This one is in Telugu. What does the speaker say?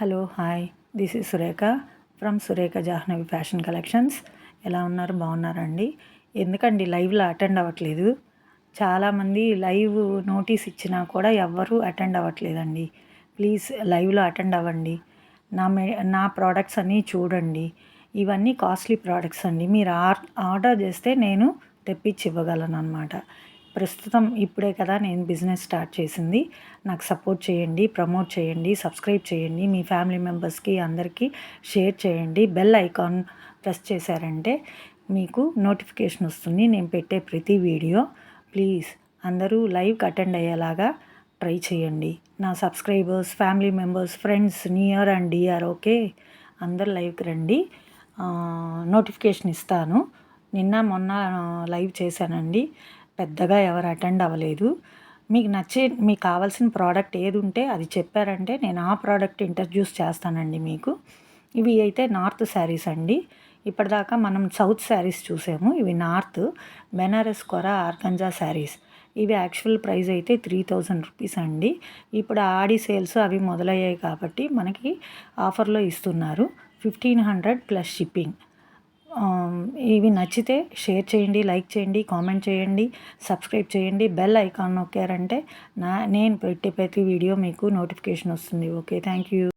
Hello hi, this is Surekha from Surekha Jahnavi fashion collections. ఎలా ఉన్నారు? బాగున్నారండి? ఎందుకండి లైవ్లో అటెండ్ అవ్వట్లేదు? చాలామంది లైవ్ నోటీస్ ఇచ్చినా కూడా ఎవ్వరూ అటెండ్ అవ్వట్లేదండి. ప్లీజ్ లైవ్లో అటెండ్ అవ్వండి. నా ప్రోడక్ట్స్ అన్నీ చూడండి. ఇవన్నీ కాస్ట్లీ ప్రోడక్ట్స్ అండి. మీరు ఆర్డర్ చేస్తే నేను తెప్పించి ఇవ్వగలను అనమాట. ప్రస్తుతం ఇప్పుడే కదా నేను బిజినెస్ స్టార్ట్ చేసింది. నాకు సపోర్ట్ చేయండి, ప్రమోట్ చేయండి, సబ్స్క్రైబ్ చేయండి, మీ ఫ్యామిలీ మెంబర్స్కి అందరికీ షేర్ చేయండి. బెల్ ఐకాన్ ప్రెస్ చేశారంటే మీకు నోటిఫికేషన్ వస్తుంది నేను పెట్టే ప్రతి వీడియో. ప్లీజ్ అందరూ లైవ్కి అటెండ్ అయ్యేలాగా ట్రై చేయండి. నా subscribers, family members, friends, near and dear, okay, అందరు లైవ్కి రండి. నోటిఫికేషన్ ఇస్తాను. నిన్న మొన్న లైవ్ చేశానండి. పెద్దగా ఎవరు అటెండ్ అవ్వలేదు. మీకు కావాల్సిన ప్రోడక్ట్ ఏది ఉంటే అది చెప్పారంటే నేను ఆ ప్రోడక్ట్ ఇంట్రడ్యూస్ చేస్తానండి మీకు. ఇవి అయితే నార్త్ శారీస్ అండి. ఇప్పటిదాకా మనం సౌత్ శారీస్ చూసాము. ఇవి నార్త్ బెనారస్ కొరా ఆర్గంజా శారీస్. ఇవి యాక్చువల్ ప్రైస్ అయితే 3000 రూపీస్ అండి. ఇప్పుడు ఆడి సేల్స్ అవి మొదలయ్యాయి కాబట్టి మనకి ఆఫర్లో ఇస్తున్నారు. 1500 ప్లస్ షిప్పింగ్. ఇవి నచ్చితే షేర్ చేయండి, లైక్ చేయండి, కామెంట్ చేయండి, సబ్స్క్రైబ్ చేయండి. బెల్ ఐకాన్ నొక్కారంటే నేను పెట్టే ప్రతి వీడియో మీకు నోటిఫికేషన్ వస్తుంది. Okay, thank you.